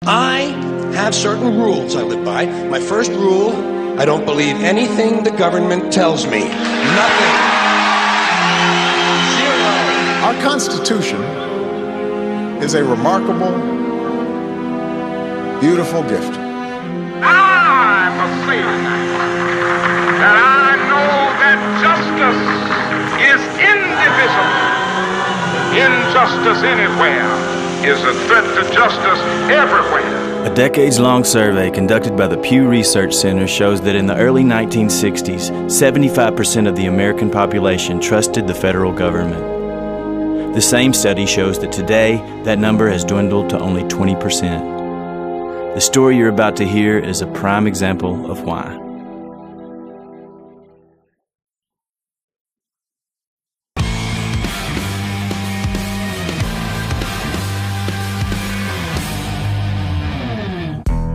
I have certain rules I live by. My first rule, I don't believe anything the government tells me. Nothing. Zero. Our Constitution is a remarkable, beautiful gift. I must say that I know that justice is indivisible. Injustice anywhere is a threat to justice everywhere. A decades-long survey conducted by the Pew Research Center shows that in the early 1960s, 75% of the American population trusted the federal government. The same study shows that today, that number has dwindled to only 20%. The story you're about to hear is a prime example of why.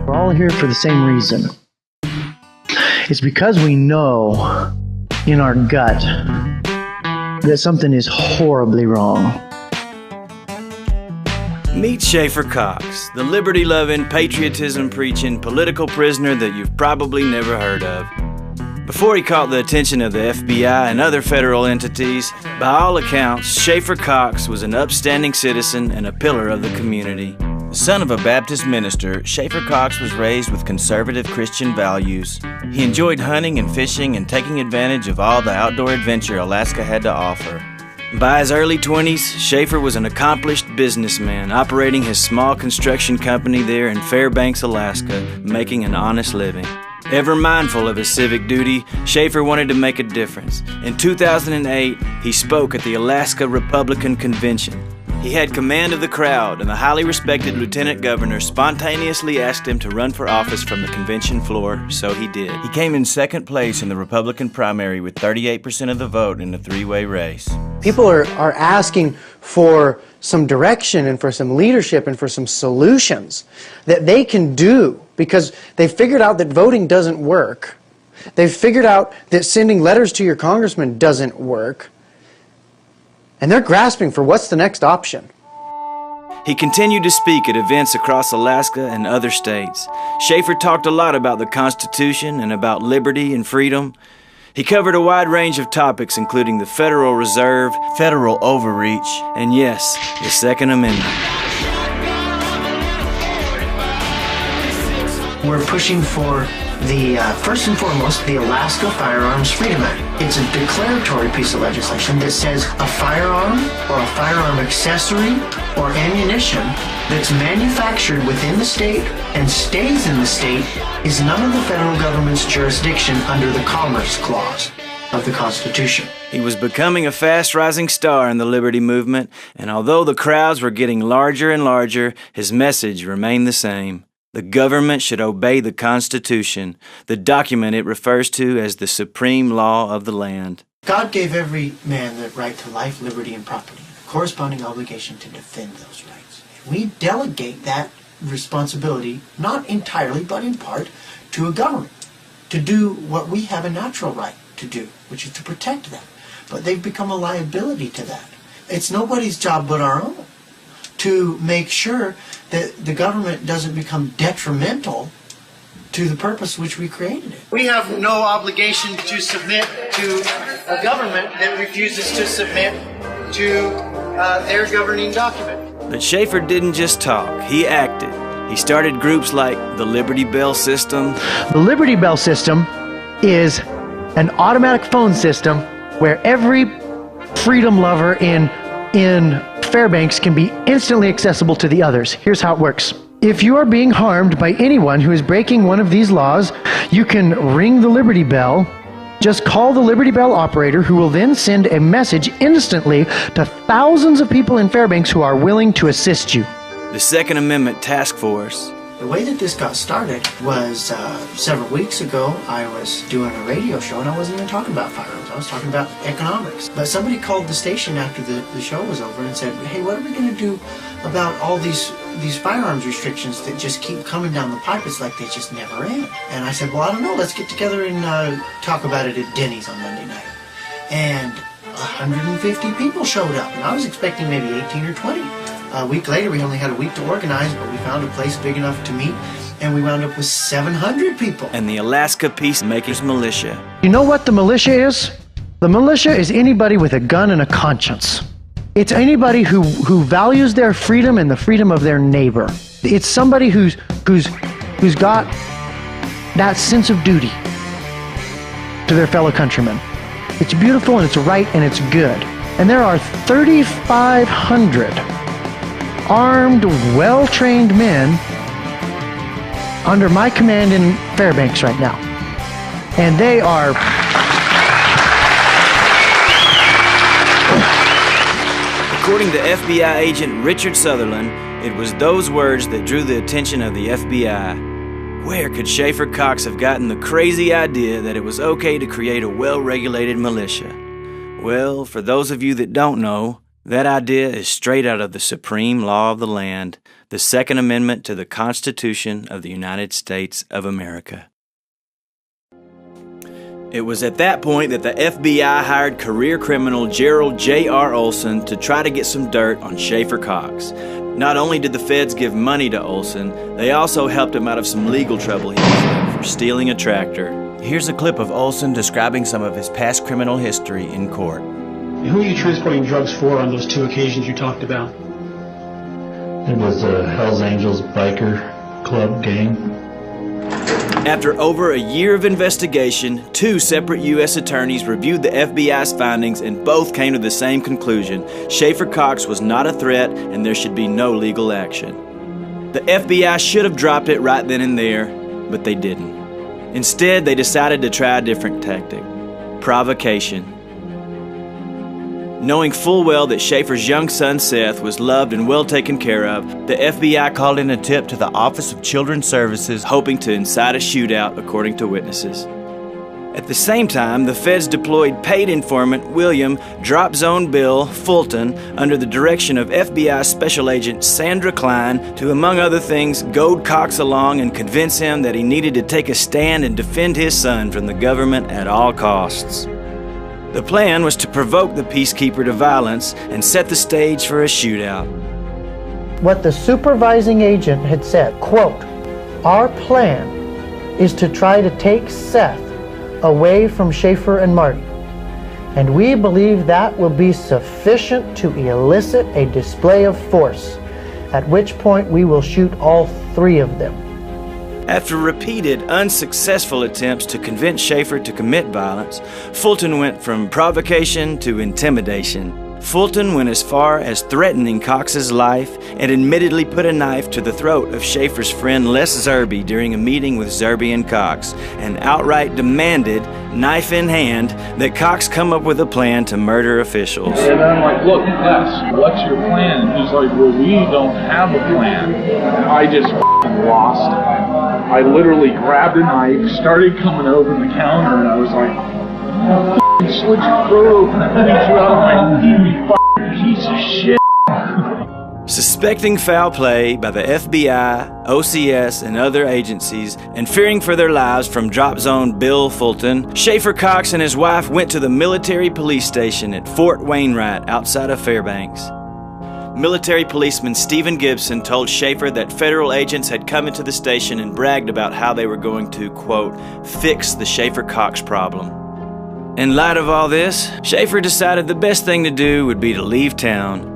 We're all here for the same reason. It's because we know in our gut that something is horribly wrong. Meet Schaeffer Cox, the liberty-loving, patriotism-preaching political prisoner that you've probably never heard of. Before he caught the attention of the FBI and other federal entities, by all accounts, Schaeffer Cox was an upstanding citizen and a pillar of the community. The son of a Baptist minister, Schaeffer Cox was raised with conservative Christian values. He enjoyed hunting and fishing and taking advantage of all the outdoor adventure Alaska had to offer. By his early 20s, Schaeffer was an accomplished businessman operating his small construction company there in Fairbanks, Alaska, making an honest living. Ever mindful of his civic duty, Schaeffer wanted to make a difference. In 2008, he spoke at the Alaska Republican Convention. He had command of the crowd, and the highly respected lieutenant governor spontaneously asked him to run for office from the convention floor, so he did. He came in second place in the Republican primary with 38% of the vote in a three-way race. People are asking for some direction and for some leadership and for some solutions that they can do because they've figured out that voting doesn't work. They've figured out that sending letters to your congressman doesn't work. And they're grasping for what's the next option. He continued to speak at events across Alaska and other states. Schaeffer talked a lot about the Constitution and about liberty and freedom. He covered a wide range of topics, including the Federal Reserve, federal overreach, and yes, the Second Amendment. We're pushing for the, first and foremost, the Alaska Firearms Freedom Act. It's a declaratory piece of legislation that says a firearm or a firearm accessory or ammunition that's manufactured within the state and stays in the state is none of the federal government's jurisdiction under the Commerce Clause of the Constitution. He was becoming a fast-rising star in the liberty movement, and although the crowds were getting larger and larger, his message remained the same. The government should obey the Constitution, the document it refers to as the supreme law of the land. God gave every man the right to life, liberty, and property, a corresponding obligation to defend those rights. We delegate that responsibility, not entirely, but in part, to a government, to do what we have a natural right to do, which is to protect them. But they've become a liability to that. It's nobody's job but our own to make sure that the government doesn't become detrimental to the purpose which we created it. We have no obligation to submit to a government that refuses to submit to their governing document. But Schaeffer didn't just talk, he acted. He started groups like the Liberty Bell System. The Liberty Bell System is an automatic phone system where every freedom lover in Fairbanks can be instantly accessible to the others. Here's how it works. If you are being harmed by anyone who is breaking one of these laws, you can ring the Liberty Bell. Just call the Liberty Bell operator, who will then send a message instantly to thousands of people in Fairbanks who are willing to assist you. The Second Amendment Task Force. The way that this got started was several weeks ago, I was doing a radio show and I wasn't even talking about firearms. I was talking about economics. But somebody called the station after the show was over and said, hey, what are we going to do about all these firearms restrictions that just keep coming down the pipe? It's like they just never end. And I said, well, I don't know. Let's get together and talk about it at Denny's on Monday night. And 150 people showed up. And I was expecting maybe 18 or 20. A week later, we only had a week to organize, but we found a place big enough to meet, and we wound up with 700 people. And the Alaska Peacemakers Militia. You know what the militia is? The militia is anybody with a gun and a conscience. It's anybody who values their freedom and the freedom of their neighbor. It's somebody who's got that sense of duty to their fellow countrymen. It's beautiful and it's right and it's good. And there are 3,500 armed, well-trained men under my command in Fairbanks right now. And they are... According to FBI agent Richard Sutherland, it was those words that drew the attention of the FBI. Where could Schaeffer Cox have gotten the crazy idea that it was okay to create a well-regulated militia? Well, for those of you that don't know, that idea is straight out of the supreme law of the land, the Second Amendment to the Constitution of the United States of America. It was at that point that the FBI hired career criminal Gerald J.R. Olson to try to get some dirt on Schaeffer Cox. Not only did the feds give money to Olson, they also helped him out of some legal trouble he was in for stealing a tractor. Here's a clip of Olson describing some of his past criminal history in court. Who are you transporting drugs for on those 2 occasions you talked about? It was a Hells Angels biker club gang. After over a year of investigation, 2 separate U.S. attorneys reviewed the FBI's findings and both came to the same conclusion. Schaeffer Cox was not a threat and there should be no legal action. The FBI should have dropped it right then and there, but they didn't. Instead, they decided to try a different tactic: provocation. Knowing full well that Schaeffer's young son Seth was loved and well taken care of, the FBI called in a tip to the Office of Children's Services, hoping to incite a shootout, according to witnesses. At the same time, the feds deployed paid informant William Drop Zone Bill Fulton under the direction of FBI Special Agent Sandra Klein to, among other things, goad Cox along and convince him that he needed to take a stand and defend his son from the government at all costs. The plan was to provoke the peacekeeper to violence and set the stage for a shootout. What the supervising agent had said, quote, "Our plan is to try to take Seth away from Schaeffer and Marty, and we believe that will be sufficient to elicit a display of force, at which point we will shoot all 3 of them." After repeated unsuccessful attempts to convince Schaeffer to commit violence, Fulton went from provocation to intimidation. Fulton went as far as threatening Cox's life and admittedly put a knife to the throat of Schaeffer's friend Les Zerby during a meeting with Zerby and Cox, and outright demanded, knife in hand, that Cox come up with a plan to murder officials. And I'm like, "Look, Les, what's your plan?" And he's like, "Well, we don't have a plan." And I just lost it. I literally grabbed a knife, started coming over the counter, and I was like, "I'll slit your throat open and beat you out of my team, you piece of shit." Suspecting foul play by the FBI, OCS, and other agencies, and fearing for their lives from Drop Zone Bill Fulton, Schaeffer Cox and his wife went to the military police station at Fort Wainwright outside of Fairbanks. Military policeman Stephen Gibson told Schaeffer that federal agents had come into the station and bragged about how they were going to, quote, "fix the Schaeffer Cox problem." In light of all this, Schaeffer decided the best thing to do would be to leave town.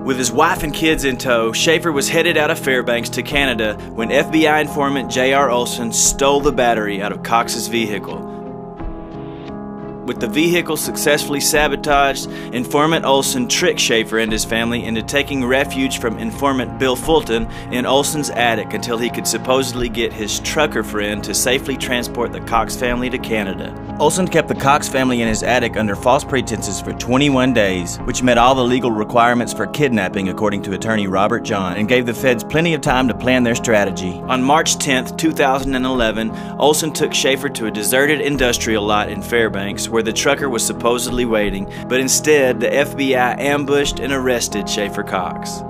With his wife and kids in tow, Schaeffer was headed out of Fairbanks to Canada when FBI informant J.R. Olson stole the battery out of Cox's vehicle. With the vehicle successfully sabotaged, informant Olson tricked Schaeffer and his family into taking refuge from informant Bill Fulton in Olson's attic until he could supposedly get his trucker friend to safely transport the Cox family to Canada. Olson kept the Cox family in his attic under false pretenses for 21 days, which met all the legal requirements for kidnapping according to attorney Robert John, and gave the feds plenty of time to plan their strategy. On March 10, 2011, Olson took Schaeffer to a deserted industrial lot in Fairbanks where the trucker was supposedly waiting, but instead the FBI ambushed and arrested Schaeffer Cox.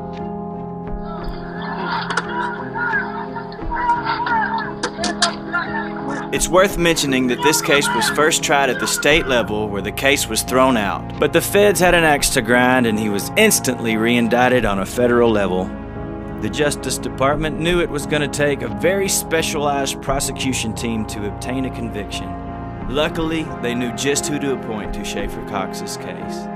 It's worth mentioning that this case was first tried at the state level, where the case was thrown out. But the feds had an axe to grind, and he was instantly re-indicted on a federal level. The Justice Department knew it was going to take a very specialized prosecution team to obtain a conviction. Luckily, they knew just who to appoint to Schaeffer Cox's case.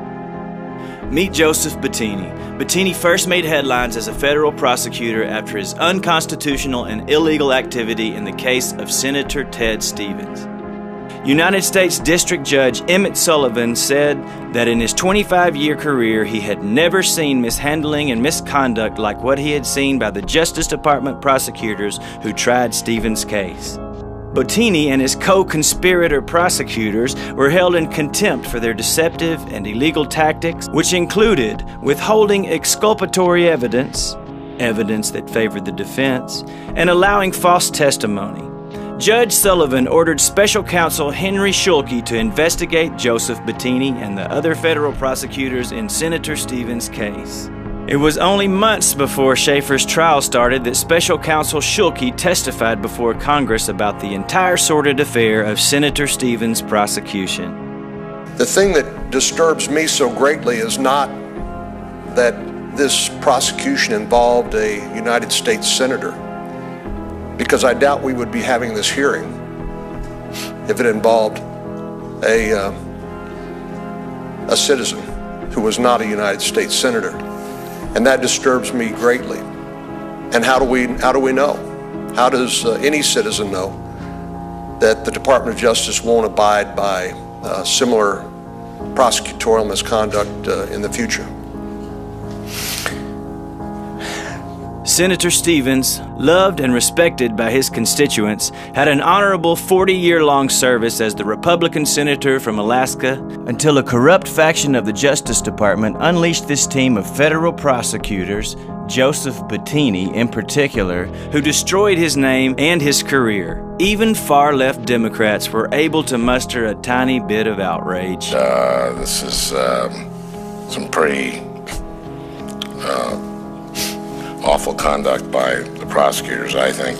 Meet Joseph Bettini. Bettini first made headlines as a federal prosecutor after his unconstitutional and illegal activity in the case of Senator Ted Stevens. United States District Judge Emmett Sullivan said that in his 25-year career he had never seen mishandling and misconduct like what he had seen by the Justice Department prosecutors who tried Stevens' case. Bettini and his co-conspirator prosecutors were held in contempt for their deceptive and illegal tactics, which included withholding exculpatory evidence, evidence that favored the defense, and allowing false testimony. Judge Sullivan ordered Special Counsel Henry Schulke to investigate Joseph Bettini and the other federal prosecutors in Senator Stevens' case. It was only months before Schaeffer's trial started that Special Counsel Schulke testified before Congress about the entire sordid affair of Senator Stevens' prosecution. The thing that disturbs me so greatly is not that this prosecution involved a United States senator, because I doubt we would be having this hearing if it involved a citizen who was not a United States senator. And that disturbs me greatly. And how do we know? How does any citizen know that the Department of Justice won't abide by similar prosecutorial misconduct in the future? Senator Stevens, loved and respected by his constituents, had an honorable 40-year-long service as the Republican senator from Alaska until a corrupt faction of the Justice Department unleashed this team of federal prosecutors, Joseph Bettini in particular, who destroyed his name and his career. Even far-left Democrats were able to muster a tiny bit of outrage. This is some pretty awful conduct by the prosecutors, I think.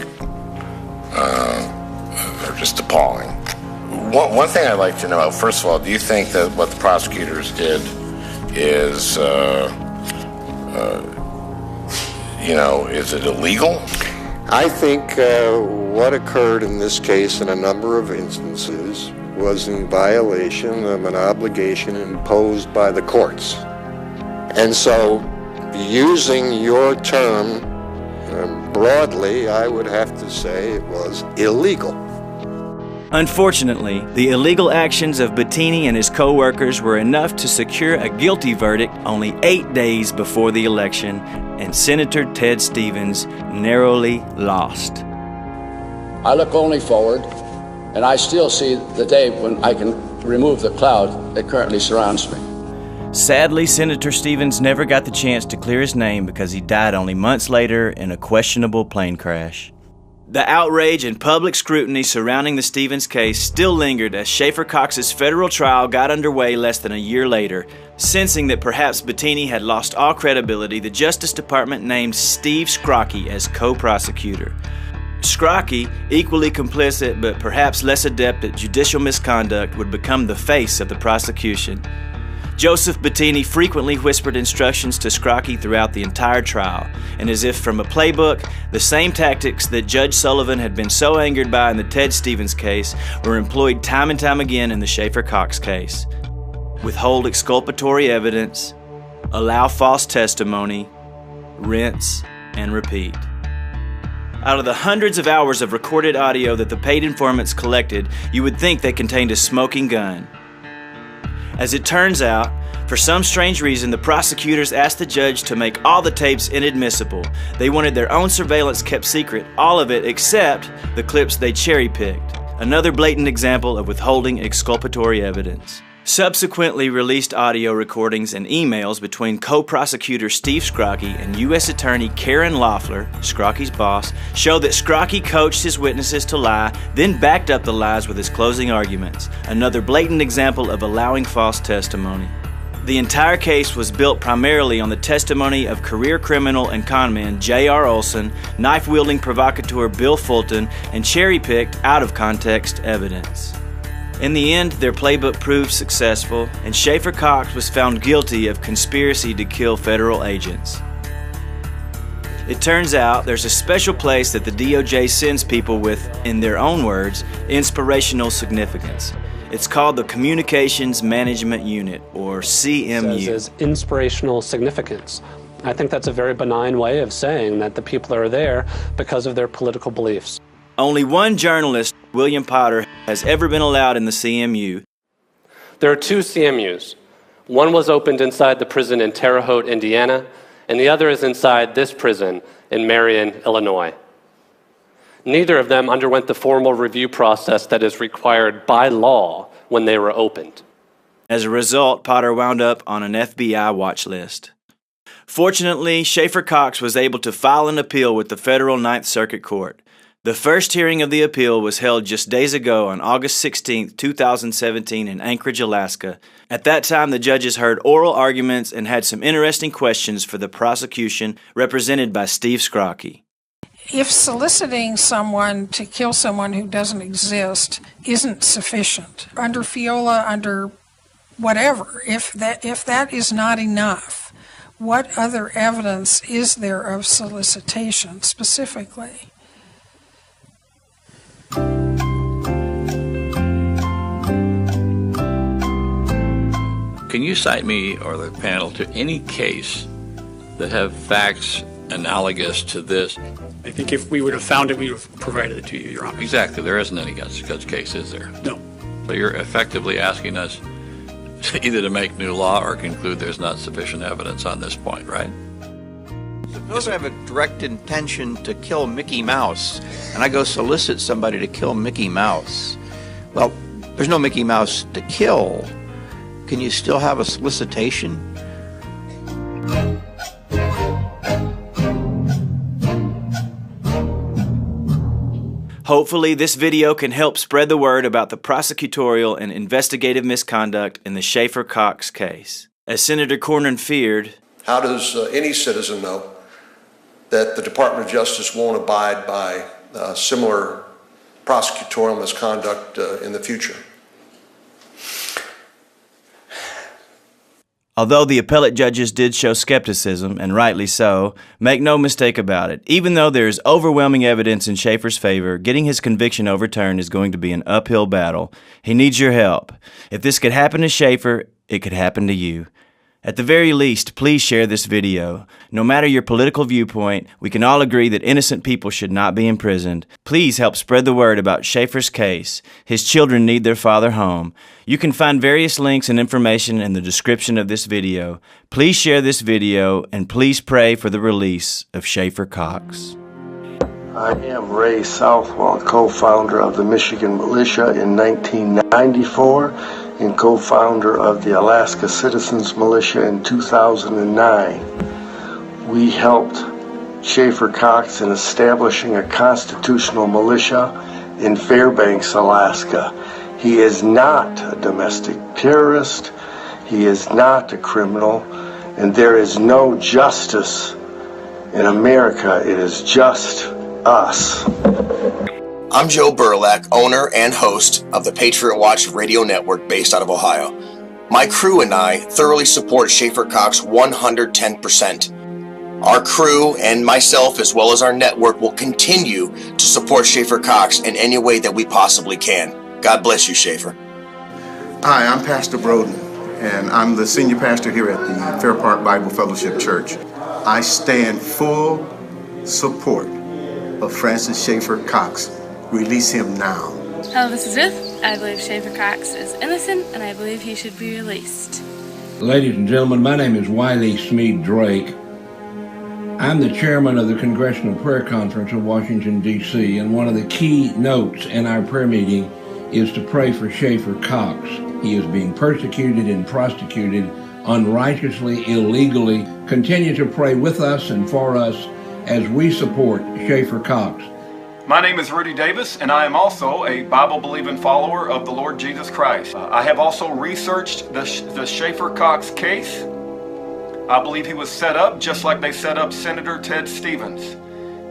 They're just appalling. One thing I'd like to know, first of all, do you think that what the prosecutors did is, is it illegal? I think what occurred in this case in a number of instances was in violation of an obligation imposed by the courts. And so, using your term broadly, I would have to say it was illegal. Unfortunately, the illegal actions of Bettini and his co-workers were enough to secure a guilty verdict only 8 days before the election, and Senator Ted Stevens narrowly lost. I look only forward, and I still see the day when I can remove the cloud that currently surrounds me. Sadly, Senator Stevens never got the chance to clear his name because he died only months later in a questionable plane crash. The outrage and public scrutiny surrounding the Stevens case still lingered as Schaeffer Cox's federal trial got underway less than a year later. Sensing that perhaps Bettini had lost all credibility, the Justice Department named Steve Scrocky as co-prosecutor. Scrocky, equally complicit but perhaps less adept at judicial misconduct, would become the face of the prosecution. Joseph Bettini frequently whispered instructions to Scrocky throughout the entire trial, and as if from a playbook, the same tactics that Judge Sullivan had been so angered by in the Ted Stevens case were employed time and time again in the Schaeffer Cox case. Withhold exculpatory evidence, allow false testimony, rinse and repeat. Out of the hundreds of hours of recorded audio that the paid informants collected, you would think they contained a smoking gun. As it turns out, for some strange reason, the prosecutors asked the judge to make all the tapes inadmissible. They wanted their own surveillance kept secret, all of it except the clips they cherry-picked. Another blatant example of withholding exculpatory evidence. Subsequently released audio recordings and emails between co-prosecutor Steve Scrocky and U.S. Attorney Karen Loeffler, Scrocky's boss, show that Scrocky coached his witnesses to lie, then backed up the lies with his closing arguments. Another blatant example of allowing false testimony. The entire case was built primarily on the testimony of career criminal and conman J.R. Olson, knife-wielding provocateur Bill Fulton, and cherry-picked, out-of-context evidence. In the end, their playbook proved successful, and Schaeffer Cox was found guilty of conspiracy to kill federal agents. It turns out there's a special place that the DOJ sends people with, in their own words, inspirational significance. It's called the Communications Management Unit, or CMU. Says is inspirational significance. I think that's a very benign way of saying that the people are there because of their political beliefs. Only one journalist, William Potter, has ever been allowed in the CMU. There are two CMUs. One was opened inside the prison in Terre Haute, Indiana, and the other is inside this prison in Marion, Illinois. Neither of them underwent the formal review process that is required by law when they were opened. As a result, Potter wound up on an FBI watch list. Fortunately, Schaeffer Cox was able to file an appeal with the Federal Ninth Circuit Court. The first hearing of the appeal was held just days ago on August 16, 2017 in Anchorage, Alaska. At that time, the judges heard oral arguments and had some interesting questions for the prosecution, represented by Steve Scrocky. If soliciting someone to kill someone who doesn't exist isn't sufficient, under FIOLA, under whatever, if that is not enough, what other evidence is there of solicitation specifically? Can you cite me or the panel to any case that have facts analogous to this? I think if we would have found it, we would have provided it to you, Your Honor. Exactly. There isn't any such case, is there? No. So you're effectively asking us either to make new law or conclude there's not sufficient evidence on this point, right? Suppose I have a direct intention to kill Mickey Mouse, and I go solicit somebody to kill Mickey Mouse. Well, there's no Mickey Mouse to kill. Can you still have a solicitation? Hopefully, this video can help spread the word about the prosecutorial and investigative misconduct in the Schaeffer Cox case. As Senator Cornyn feared, how does any citizen know that the Department of Justice won't abide by similar prosecutorial misconduct in the future? Although the appellate judges did show skepticism, and rightly so, make no mistake about it, even though there is overwhelming evidence in Schaeffer's favor, getting his conviction overturned is going to be an uphill battle. He needs your help. If this could happen to Schaeffer, it could happen to you. At the very least, please share this video. No matter your political viewpoint, we can all agree that innocent people should not be imprisoned. Please help spread the word about Schaeffer's case. His children need their father home. You can find various links and information in the description of this video. Please share this video, and please pray for the release of Schaeffer Cox. I am Ray Southwell, co-founder of the Michigan Militia in 1994 and co-founder of the Alaska Citizens Militia in 2009. We helped Schaeffer Cox in establishing a constitutional militia in Fairbanks, Alaska. He is not a domestic terrorist. He is not a criminal. And there is no justice in America. It is just us. I'm Joe Burlak, owner and host of the Patriot Watch radio network based out of Ohio. My crew and I thoroughly support Schaeffer Cox 110%. Our crew and myself, as well as our network, will continue to support Schaeffer Cox in any way that we possibly can. God bless you, Schaeffer. Hi, I'm Pastor Broden, and I'm the senior pastor here at the Fair Park Bible Fellowship Church. I stand full support of Francis Schaeffer Cox. Release him now. Hello, this is Ruth. I believe Schaeffer Cox is innocent, and I believe he should be released. Ladies and gentlemen, my name is Wiley Smead Drake. I'm the chairman of the Congressional Prayer Conference of Washington, D.C., and one of the key notes in our prayer meeting is to pray for Schaeffer Cox. He is being persecuted and prosecuted unrighteously, illegally. Continue to pray with us and for us as we support Schaeffer Cox. My name is Rudy Davis, and I am also a Bible-believing follower of the Lord Jesus Christ. I have also researched the Schaeffer Cox case. I believe he was set up just like they set up Senator Ted Stevens.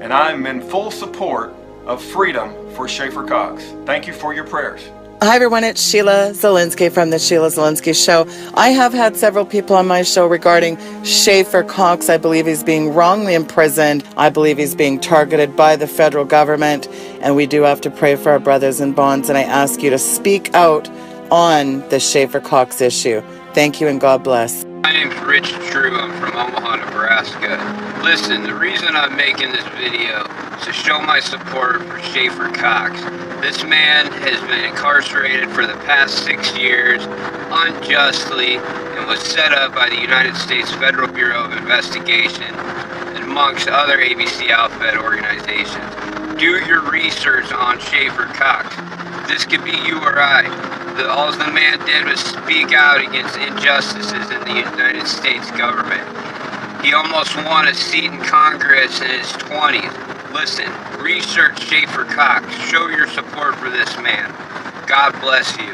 And I am in full support of freedom for Schaeffer Cox. Thank you for your prayers. Hi everyone, it's Sheila Zielinski from the Sheila Zielinski Show. I have had several people on my show regarding Schaeffer Cox. I believe he's being wrongly imprisoned. I believe he's being targeted by the federal government, and we do have to pray for our brothers in bonds, and I ask you to speak out on the Schaeffer Cox issue. Thank you and God bless. My name's Rich True. I'm from Omaha, Nebraska. Listen, the reason I'm making this video is to show my support for Schaeffer Cox. This man has been incarcerated for the past 6 years unjustly and was set up by the United States Federal Bureau of Investigation and amongst other ABC outfit organizations. Do your research on Schaeffer Cox. This could be you or I. All the man did was speak out against injustices in the United States government. He almost won a seat in Congress in his 20s. Listen, research Schaeffer Cox. Show your support for this man. God bless you.